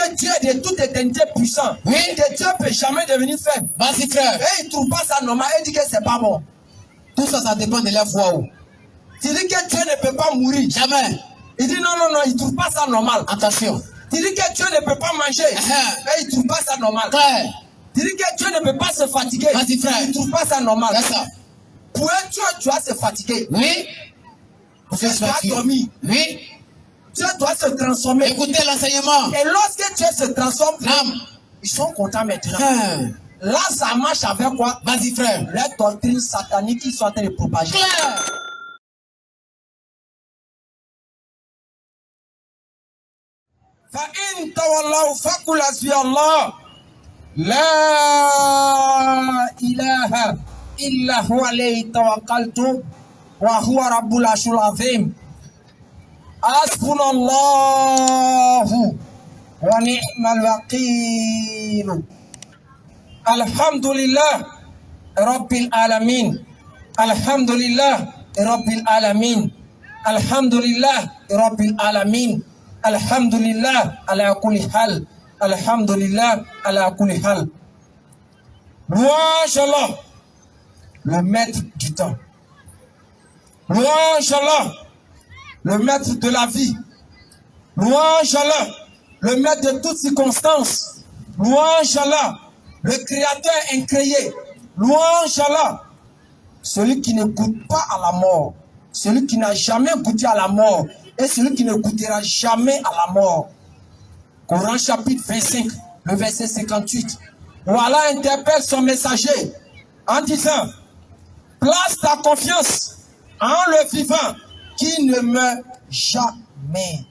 que Dieu est de toute éternité puissant. Oui. Que Dieu ne peut jamais devenir faible. Vas-y, frère. Et il ne trouve pas ça normal. Il dit que c'est pas bon. Tout ça, ça dépend de leur foi. Tu dis que Dieu ne peut pas mourir. Jamais. Il dit non, il ne trouve pas ça normal. Attention. Tu dis que Dieu ne peut pas manger. Et il ne trouve pas ça normal. Frère. Tu dis que Dieu ne peut pas se fatiguer. Vas-y, frère. Il ne trouve pas ça normal. C'est ça. Pour un Dieu, tu dois se fatiguer. Oui. Dieu doit dormir. Oui. Dieu doit se transformer. Écoutez l'enseignement. Et lorsque Dieu se transforme, L'âme. Ils sont contents maintenant. Là, ça marche avec quoi? Vas-y, frère. Les doctrines sataniques qui sont en train de propager. Claire. فَإِن تَوَلَّوْا فَقُلْ حَسْبِيَ اللَّهُ لَا إِلَهَ إِلَّا هُوَ عَلَيْهِ تَوَكَّلْتُ وَهُوَ رَبُّ الْعَرْشِ الْعَظِيمِ حَسْبُنَا اللَّهُ وَنِعْمَ الْوَكِيلُ الحمد لله رب العالمين الحمد لله رب العالمين الحمد لله رب العالمين الحمد لله على كل حال الحمد لله على كل حال louange Allah le maître du temps, louange Allah le maître de la vie, louange Allah le maître de toutes circonstances, louange Allah le créateur incréé, louange Allah, celui qui ne goûte pas à la mort, celui qui n'a jamais goûté à la mort et celui qui ne goûtera jamais à la mort. Coran chapitre 25, le verset 58. Où Allah interpelle son messager en disant: place ta confiance en le vivant qui ne meurt jamais.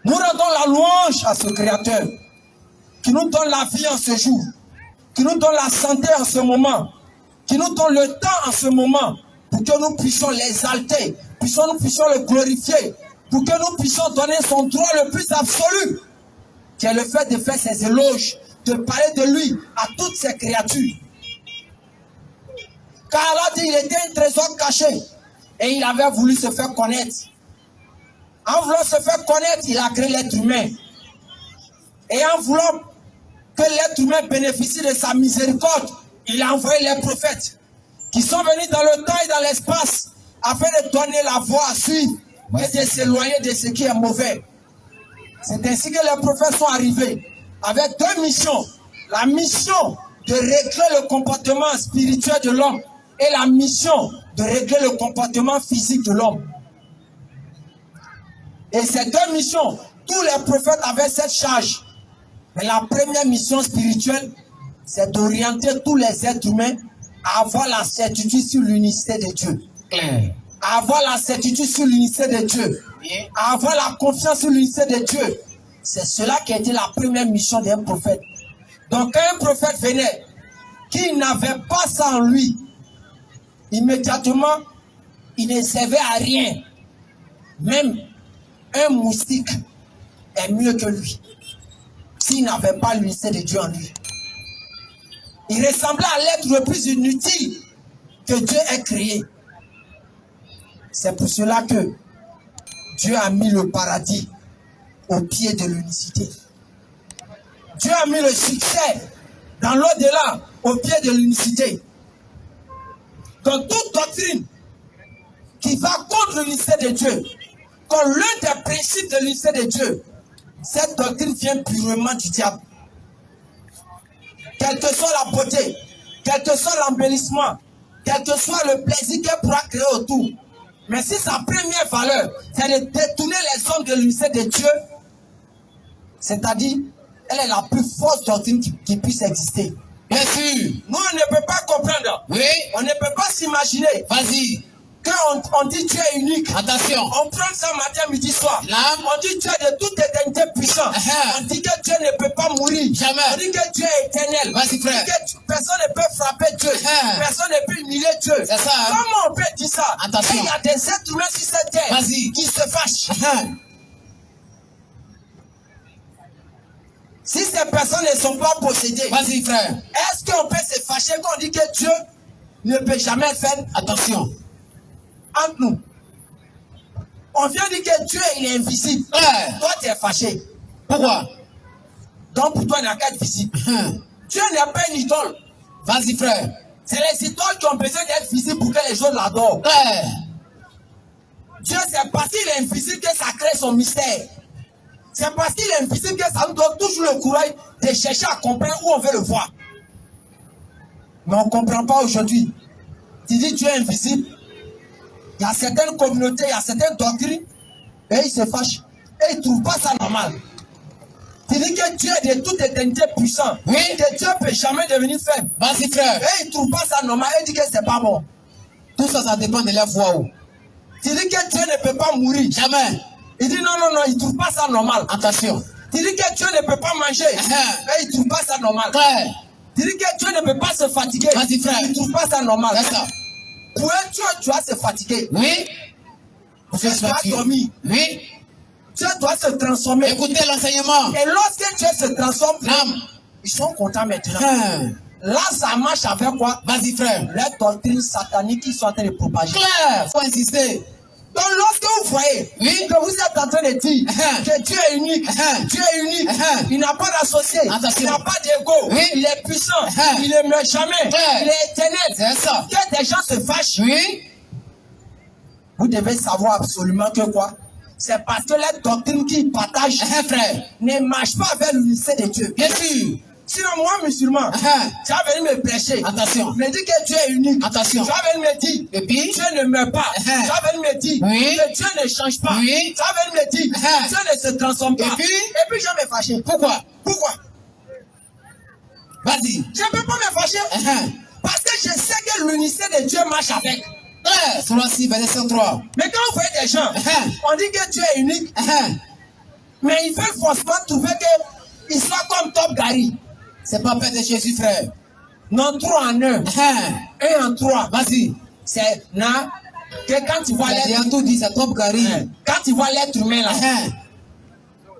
Nous rendons la louange à ce créateur qui nous donne la vie en ce jour, qui nous donne la santé en ce moment, qui nous donne le temps en ce moment, pour que nous puissions l'exalter, nous puissions le glorifier, pour que nous puissions donner son droit le plus absolu, qui est le fait de faire ses éloges, de parler de lui à toutes ses créatures. Car Allah dit qu'il était un trésor caché, et il avait voulu se faire connaître. En voulant se faire connaître, il a créé l'être humain. Et en voulant que l'être humain bénéficie de sa miséricorde, il a envoyé les prophètes qui sont venus dans le temps et dans l'espace afin de donner la voie à suivre et de s'éloigner de ce qui est mauvais. C'est ainsi que les prophètes sont arrivés avec deux missions. La mission de régler le comportement spirituel de l'homme et la mission de régler le comportement physique de l'homme. Et ces deux missions, tous les prophètes avaient cette charge. Mais la première mission spirituelle, c'est d'orienter tous les êtres humains à avoir la certitude sur l'unicité de Dieu. À avoir la certitude sur l'unicité de Dieu. À avoir la confiance sur l'unicité de Dieu. C'est cela qui a été la première mission d'un prophète. Donc quand un prophète venait, qui n'avait pas ça en lui, immédiatement, il ne servait à rien. Même un moustique est mieux que lui, s'il n'avait pas l'unicité de Dieu en lui. Il ressemblait à l'être le plus inutile que Dieu ait créé. C'est pour cela que Dieu a mis le paradis au pied de l'unicité. Dieu a mis le succès dans l'au-delà au pied de l'unicité. Donc toute doctrine qui va contre l'unicité de Dieu, comme l'un des principes de l'unicité de Dieu, cette doctrine vient purement du diable. Quelle que soit la beauté, quel que soit l'embellissement, quel que soit le plaisir qu'elle pourra créer autour, mais si sa première valeur, c'est de détourner les hommes de l'unicité de Dieu, c'est-à-dire, elle est la plus forte doctrine qui puisse exister. Bien sûr. Nous, on ne peut pas comprendre. Oui. On ne peut pas s'imaginer. Vas-y. Quand on dit Dieu est unique, attention, on prend ça matin, midi, soir. L'âme. On dit Dieu est de toute éternité puissant. On dit que Dieu ne peut pas mourir. Jamais. On dit que Dieu est éternel. Vas-y, frère. On dit que personne ne peut frapper Dieu. Personne ne peut humilier Dieu. C'est ça. Comment on peut dire ça? Attention. Il y a des êtres humains sur cette terre. Vas-y. Qui se fâchent. Si ces personnes ne sont pas possédées, vas-y, frère. Est-ce qu'on peut se fâcher quand on dit que Dieu ne peut jamais faire? Attention. Entre nous, on vient dire que Dieu il est invisible. Toi tu es fâché. Pourquoi? Donc pour toi, il n'y a qu'à être visible. Dieu n'est pas une idole. Vas-y, frère. C'est les idoles qui ont besoin d'être visibles pour que les gens l'adorent. Frère. Dieu, c'est parce qu'il est invisible que ça crée son mystère. C'est parce qu'il est invisible que ça nous donne toujours le courage de chercher à comprendre où on veut le voir. Mais on ne comprend pas aujourd'hui. Tu dis Dieu est invisible. Il y a certaines communautés, il y a certaines doctrines, et ils se fâchent. Et ils ne trouvent pas ça normal. Tu dis que Dieu est de toute éternité puissant. Oui. Que Dieu ne peut jamais devenir faible. Vas-y, frère. Et ils ne trouvent pas ça normal. Et ils disent que ce n'est pas bon. Tout ça, ça dépend de la foi. Tu dis que Dieu ne peut pas mourir. Jamais. Il dit non, non, non, il ne trouve pas ça normal. Attention. Tu dis que Dieu ne peut pas manger. Et il ne trouve pas ça normal. Frère. Tu dis que Dieu ne peut pas se fatiguer. Vas-y, frère. Il ne trouve pas ça normal. C'est ça. Pour un Dieu, tu dois se fatiguer. Oui. Tu dois dormir. Oui. Dieu doit se transformer. Écoutez l'enseignement. Et lorsque Dieu se transforme, L'âme. ils sont contents maintenant. Là, ça marche avec quoi? Vas-y, frère. Les doctrines sataniques qu'ils sont en train de propager. Claire. Faut insister. Donc, lorsque vous voyez Oui. que vous êtes en train de dire que Dieu est unique, Dieu est unique, il n'a pas d'associé, Attention. il n'a pas d'ego, Oui. il est puissant, il ne meurt jamais, il est éternel. C'est ça. Que des gens se fâchent, Oui. vous devez savoir absolument que quoi? C'est parce que les doctrines qu'ils partagent Frère. ne marchent pas avec l'unité de Dieu. Bien sûr. Sinon, moi, musulman, tu vas venir me prêcher. Attention. Me dire que Dieu est unique. Attention. Tu vas venir me dire Et puis? Dieu ne meurt pas. Tu vas venir me dire Oui. que Dieu ne change pas. Oui. Tu vas venir me dire Dieu ne se transforme pas. Et puis? Je vais me fâcher. Pourquoi? Pourquoi? Vas-y. Je ne peux pas me fâcher. Parce que je sais que l'unité de Dieu marche avec. Sur la 6, verset 103. Mais quand vous voyez des gens, on dit que Dieu est unique, mais ils veulent forcément trouver qu'il soit comme Top Gary. C'est pas Père de Jésus, frère. Non, 3 en 1. 1 en 3. Vas-y. C'est là que quand tu vois Il l'être a tout dit, c'est Top Gary. quand tu vois l'être humain là,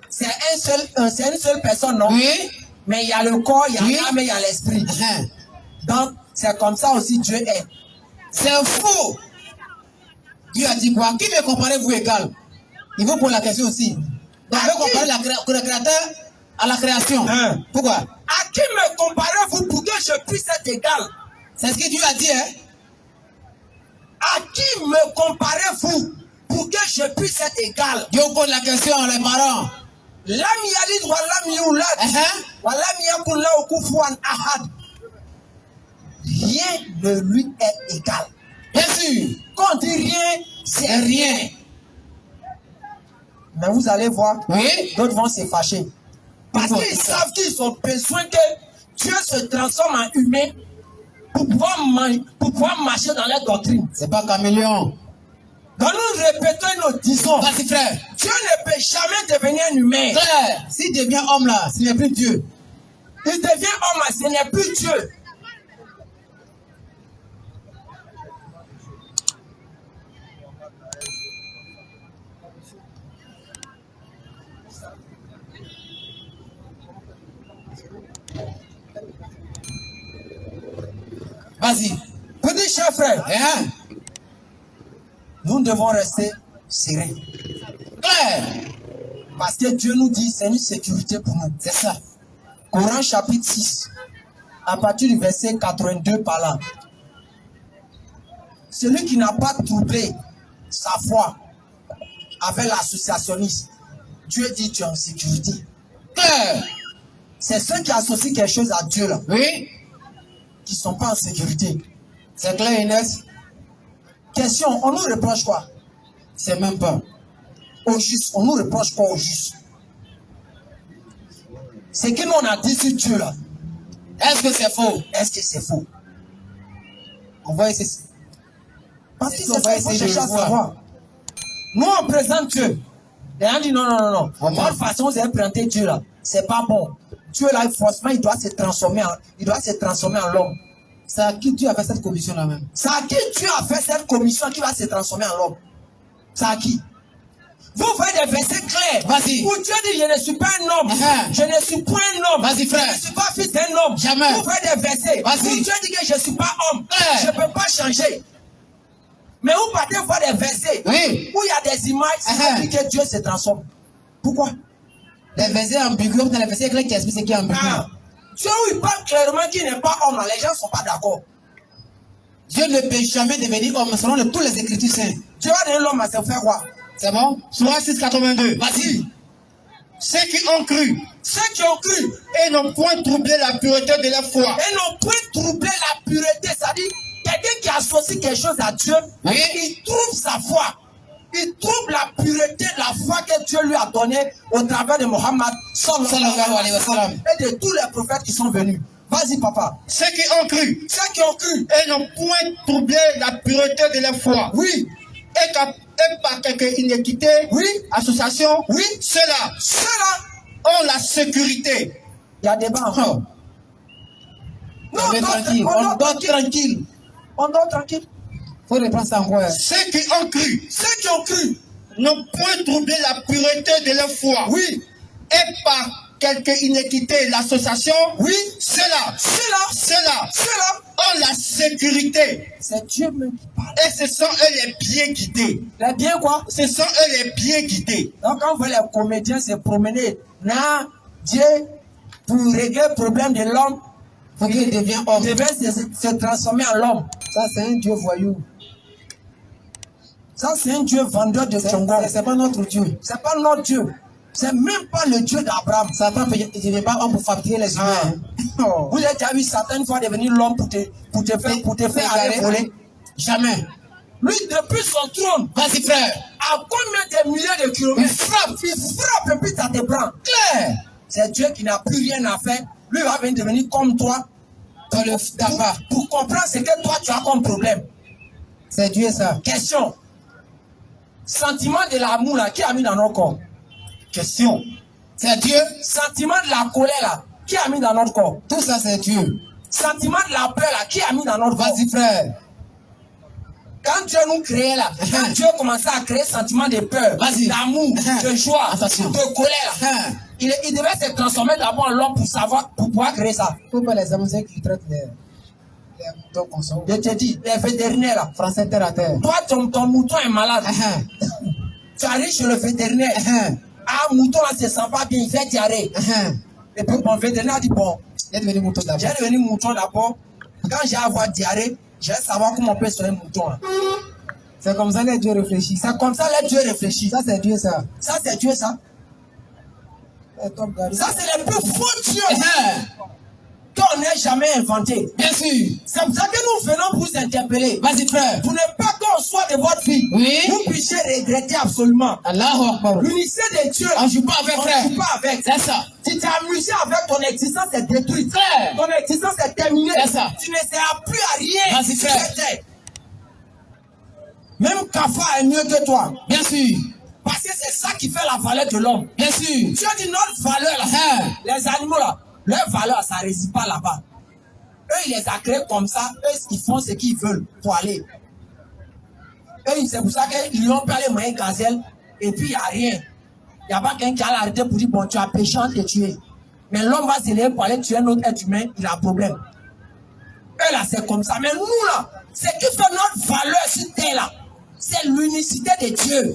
c'est une seule personne, non? Oui. Mais il y a le corps, il y a Oui. l'âme et il y a l'esprit. Donc, c'est comme ça aussi Dieu est. C'est faux. Dieu a dit quoi? Qui me comparez-vous égal? Il vous pose la question aussi. Donc, À vous comparez le créateur à la création. Pourquoi? À qui me comparez-vous pour que je puisse être égal? C'est ce que Dieu a dit, hein? À qui me comparez-vous pour que je puisse être égal? Dieu pose la question à les parents. Lam yalid wa lam yulad wa lam yakun lahu kufuwan ahad. Rien ne lui est égal. Bien sûr. Quand on dit rien, c'est rien. Mais vous allez voir, Oui. d'autres vont se fâcher. Parce Pourquoi? qu'ils savent qu'ils ont besoin que Dieu se transforme en humain pour pouvoir marcher dans la doctrine. C'est pas caméléon. Donc nous répétons et nous disons, Vas-y, frère. Dieu ne peut jamais devenir un humain. Frère, s'il devient homme là, ce n'est plus Dieu. Il devient homme, ce n'est plus Dieu. Vas-y. Petit cher frère, nous devons rester sereins. Claire. Parce que Dieu nous dit c'est une sécurité pour nous. C'est ça. Coran chapitre 6, à partir du verset 82 par là. Celui qui n'a pas troublé sa foi avec l'associationnisme, Dieu dit tu es en sécurité. Claire. C'est ceux qui associent quelque chose à Dieu là, Oui. qui ne sont pas en sécurité. C'est clair, Inès. Question, on nous reproche quoi? C'est même pas. Au juste, on nous reproche quoi au juste? Ce que nous on a dit sur Dieu là, Est-ce que c'est faux? est-ce que c'est faux? On va essayer. Parce que On c'est va ça qu'il faut essayer de chercher à voir. savoir. Nous on présente Dieu. Et on dit non, non, non, non. On De va. toute façon, vous avez présenté Dieu là. C'est pas bon. Dieu là, forcément, il doit se transformer en l'homme. C'est à qui Dieu a fait cette commission là même? C'est à qui Dieu a fait cette commission qui va se transformer en l'homme? C'est à qui? Vous voyez des versets clairs. Vas-y. Où Dieu dit, je ne suis pas un homme. Je ne suis point un homme. Vas-y, frère. Je ne suis pas fils d'un homme. Jamais. Vous voyez des versets. Vas-y. Où Dieu dit que je ne suis pas homme. Frère. Je ne peux pas changer. Mais vous partez voir des versets Oui. où il y a des images qui dit que Dieu se transforme. Pourquoi? Les versets ambigus, dans les versets clairs qui expliquent ce qui est ambigu. Ah, Dieu, il parle clairement qu'il n'est pas homme, les gens ne sont pas d'accord. Dieu ne peut jamais devenir homme selon tous les écritures saintes. Dieu va donner l'homme à se faire quoi? C'est bon? Sourate 6:82. Vas-y. Ceux qui ont cru Ceux qui ont cru et n'ont point troublé la pureté de leur foi. et n'ont point troublé la pureté, c'est-à-dire quelqu'un qui associe quelque chose à Dieu, Oui. il trouve sa foi. Il trouve la pureté de la foi que Dieu lui a donnée au travers de Mohammed Sallallahu alayhi wa sallam. et de tous les prophètes qui sont venus. Vas-y, papa. Ceux qui ont cru Ceux qui ont cru, et n'ont point troublé la pureté de leur foi. oui, Et par quelque inéquité, oui, association, oui, ceux-là ceux-là, ont la sécurité. il y a débat encore. Non, On est tranquille. On dort tranquille. On dort tranquille. Faut reprendre ça encore. Ceux qui ont cru Ceux qui ont cru, n'ont point troublé la pureté de leur foi. oui, Et par quelque inéquité, l'association, oui, ceux-là ceux-là ont la sécurité. c'est Dieu même qui parle. Et ce sont eux les bien guidés. Les biens quoi? Ce sont eux les bien guidés. Donc quand vous voyez les comédiens se promener, là, Dieu, pour régler le problème de l'homme, Faut qu'il devienne homme. il devait se transformer en l'homme. Ça, c'est un Dieu voyou. Ça, c'est un Dieu vendeur de Congo. C'est pas notre Dieu. C'est pas notre Dieu. C'est même pas le Dieu d'Abraham. Satan ne devient pas homme pour fabriquer les humains. Oh. Vous avez déjà vu Satan une fois devenir l'homme pour te faire aller voler? Jamais. Lui, depuis son trône, Vas-y, frère. à combien de milliers de kilomètres, il frappe et puis ça te prend. Claire. C'est Dieu qui n'a plus rien à faire. Lui va venir devenir comme toi pour comprendre ce que toi tu as comme problème. C'est Dieu ça. Question. Sentiment de l'amour là, qui a mis dans nos corps? Question. C'est Dieu. Sentiment de la colère là, qui a mis dans notre corps? Tout ça, c'est Dieu. Sentiment de la peur là, qui a mis dans notre corps? Vas-y, frère. Quand Dieu nous créait là, quand Dieu commençait à créer sentiment de peur, Vas-y. d'amour, de joie, Attention. de colère là, il devait se transformer d'abord en l'homme pour pouvoir créer ça. Faut pas les amuser qui traitent les moutons comme ça. Je te dis, les vétérinaires là, Français terre à terre. toi ton mouton est malade. Tu arrives chez le vétérinaire. Ah, mouton là se sent pas bien, il fait diarrhée. Et puis mon vétérinaire dit bon, Il est devenu mouton d'abord. j'ai devenu mouton d'abord. Quand j'ai avoir diarrhée, je vais savoir comment on peut soigner le mouton là. C'est comme ça que Dieu réfléchit. C'est comme ça que Dieu réfléchit. Ça, c'est Dieu ça. Ça c'est Dieu ça. Ça c'est le plus faux Dieu qu'on n'ait jamais inventé. Bien sûr. C'est pour ça que nous venons pour vous interpeller. Vas-y, frère. Pour ne pas qu'on soit de votre vie, Oui. vous puissiez regretter absolument. Allahu Akbar. L'unité de Dieu, On joue pas avec, on frère. ne joue pas avec. C'est ça. Tu t'es amusé avec ton existence, est détruite. Frère. Ton existence est terminée. C'est ça. Tu ne seras plus à rien. Vas-y, frère. Même Kafa est mieux que toi. Bien sûr. Parce que c'est ça qui fait la valeur de l'homme. Bien sûr. Tu as dit notre valeur là. Les animaux là, leur valeur, ça ne réside pas là-bas. Eux, ils les a créés comme ça. Eux, ils font ce qu'ils veulent pour aller. Eux, c'est pour ça qu'ils ont pas les moyens gazelles. Et puis, il n'y a rien. Il n'y a pas quelqu'un qui a l'arrêté pour dire, bon, tu as péché, on te tuer. Mais l'homme va se lever pour aller tuer un autre être humain, il a un problème. Eux, là, c'est comme ça. Mais nous, là, ce qui fait notre valeur sur terre, là, c'est l'unicité de Dieu.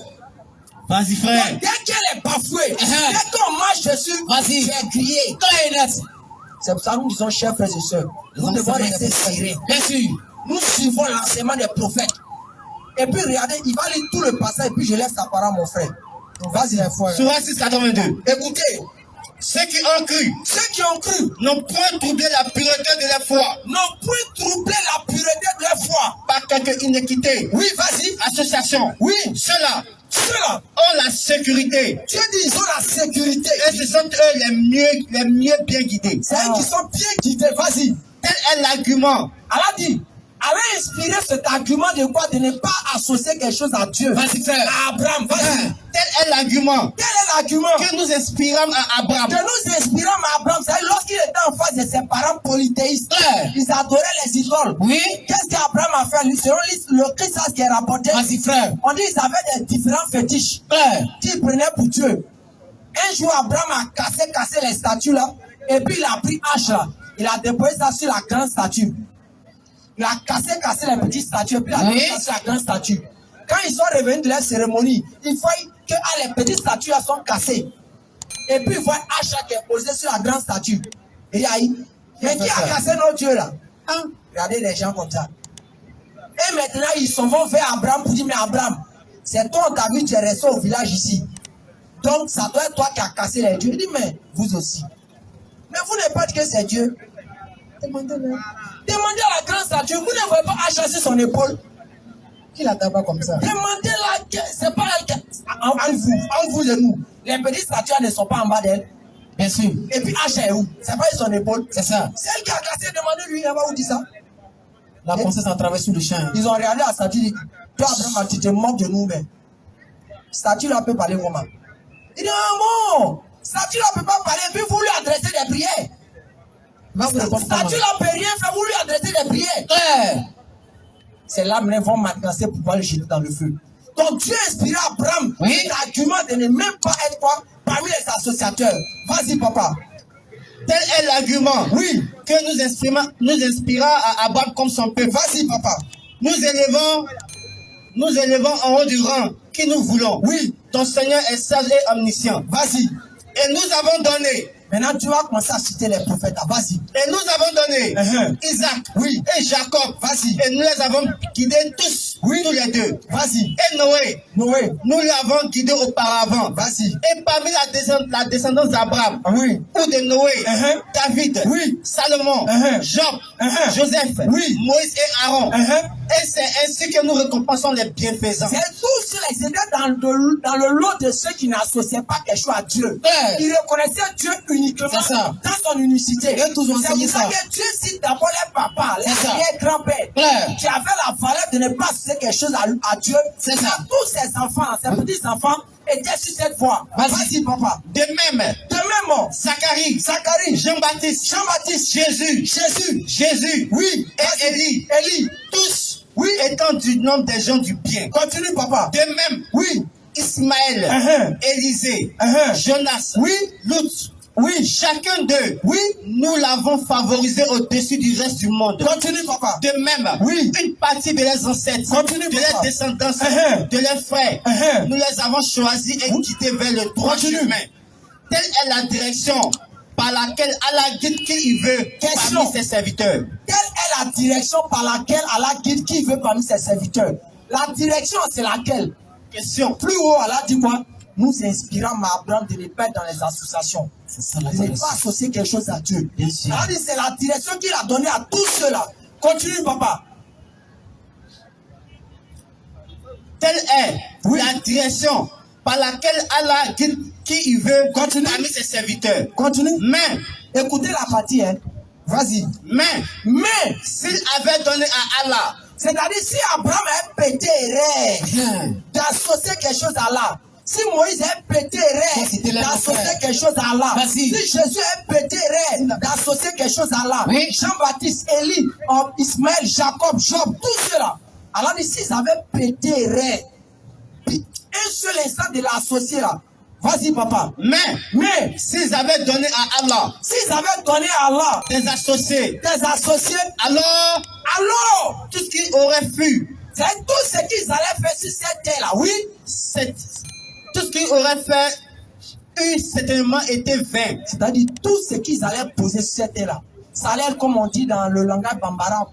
Vas-y, frère. Dès qu'elle est bafouée, dès qu'on marche dessus, Vas-y. j'ai crié. C'est pour ça que nous disons, chers frères et sœurs, nous devons rester serrés. Bien sûr. Nous suivons l'enseignement des prophètes. Et puis regardez, il va lire tout le passage et puis je laisse sa parole à mon frère. Vas-y, la foi. Sourate 6:82. Écoutez, Ceux qui ont cru ceux qui ont cru n'ont point troublé la pureté de leur foi n'ont point troublé la pureté de leur foi. par quelque inéquité. Oui, vas-y. Association. Oui, Ceux-là ceux-là, ont la sécurité. Dieu dit, ils ont la sécurité. Et ce sont eux les mieux bien guidés. C'est eux qui sont bien guidés. Vas-y. Tel est l'argument. Allah dit, avait inspiré cet argument de quoi? De ne pas associer quelque chose à Dieu. Vas-y, frère. À Abraham, vas-y. Tel est l'argument Quel est l'argument? que nous inspirons à Abraham. Que nous inspirons à Abraham, c'est lorsqu'il était en face de ses parents polythéistes, Frère. ils adoraient les idoles. Oui. Qu'est-ce qu'Abraham a fait? Selon le Christ, ça ce qui est rapporté, Vas-y, frère. on dit qu'ils avaient des différents fétiches Frère. qu'ils prenaient pour Dieu. Un jour, Abraham a cassé les statues là, et puis il a pris hache là, il a déposé ça sur la grande statue. Il a cassé les petites statues, et puis il a déposé ça sur la grande statue. Quand ils sont revenus de leur cérémonie, il faut que les petites statues là sont cassées. Et puis il voit Achat qui est posé sur la grande statue. Il dit, aïe, mais qui a cassé nos dieux là? Hein? Regardez les gens comme ça. Et maintenant, ils s'en vont vers Abraham pour dire, mais Abraham, c'est toi, on t'a vu, tu es resté au village ici. Donc, ça doit être toi qui as cassé les dieux. Il dit, mais vous aussi. Mais vous n'avez pas dit que c'est Dieu. Demandez-le. Demandez à la grande statue. Vous ne voyez pas Achat sur son épaule. Qui la tape comme ça? Demandez-la, c'est pas elle qui... En vous et nous. Les petites statues ne sont pas en bas d'elle. Bien sûr. Et puis Achat est où? C'est pas sur son épaule. C'est ça. C'est elle qui a cassé, demandez-lui, il va vous dire ça. La princesse a traversé le champ. Ils ont regardé la statue, dit, toi Abraham, tu te moques de nous, mais statue là peut parler comment? Il dit, ah bon, statue là peut pas parler, puis vous lui adressez des prières. Statue là peut rien faire, vous lui adressez des prières. C'est là qu'ils vont maintenant pour pouvoir le jeter dans le feu. Donc Dieu inspira Abraham, oui, l'argument de ne même pas être quoi parmi les associateurs. Vas-y papa. Tel est l'argument, oui, que nous inspira à Abraham comme son peuple. Vas-y papa. Nous élevons en haut du rang qui nous voulons. Oui. Ton Seigneur est sage et omniscient. Vas-y. Et nous avons donné. Maintenant, tu vas commencer à citer les prophètes. Vas-y. Et nous avons donné Isaac, oui, et Jacob. Vas-y. Et nous les avons guidés tous, oui, tous les deux. Vas-y. Et Noé, nous l'avons guidé auparavant. Vas-y. Et parmi la descendance d'Abraham, oui, ou de Noé, David, oui, Salomon, Job, Joseph, oui, Moïse et Aaron. Et c'est ainsi que nous récompensons les bienfaisants. C'est tous ceux qui étaient dans le lot de ceux qui n'associaient pas quelque chose à Dieu. Ils reconnaissaient Dieu uniquement dans son unicité. C'est pour ça que Dieu cite d'abord les papas, les grands-pères, qui avaient la valeur de ne pas associer quelque chose à Dieu. C'est ça. Tous ces enfants, ces petits-enfants étaient sur cette voie. Vas-y, papa. De même, Zacharie, Jean-Baptiste, Jésus, oui, et Élie, tous, oui, étant du nombre des gens du bien. Continue, papa. De même, oui, Ismaël, Élisée, Jonas, oui, Luth, oui, chacun d'eux, oui, nous l'avons favorisé au-dessus du reste du monde. Continue, papa. De même, oui, une partie de leurs ancêtres, de leurs descendants, de leurs frères, nous les avons choisis et guidés vers le droit chemin. Telle est la direction par laquelle Allah guide qui il veut parmi ses serviteurs. Quelle est la direction par laquelle Allah guide qui il veut parmi ses serviteurs? La direction, c'est laquelle? Question. Plus haut, Allah dit quoi? Nous inspirons Abraham de ne pas être dans les associations. C'est ça, la direction. Ne pas associer quelque chose à Dieu. Bien sûr. Allah dit c'est la direction qu'il a donnée à tous ceux-là. Continue, papa. Telle est la direction par laquelle Allah guide qui il veut parmi ses serviteurs. Continue. Mais, écoutez la partie, hein. Vas-y. Mais, s'il avait donné à Allah, c'est-à-dire si Abraham a pété d'associer quelque chose à Allah, si Moïse a pété d'associer quelque chose à Allah, si Jésus a pété d'associer quelque chose à Allah, Jean-Baptiste, Élie, Ismaël, Jacob, Job, tout cela, Allah dit s'ils avaient pété un seul instant de l'associer là. Vas-y, papa. Mais, s'ils avaient donné à Allah, des associés, alors, tout ce qui aurait pu, c'est tout ce qu'ils allaient faire sur cette terre-là, oui. Tout ce qu'ils auraient fait, eût certainement été vain. C'est-à-dire, tout ce qu'ils allaient poser sur cette terre-là, ça allait être, comme on dit dans le langage bambara,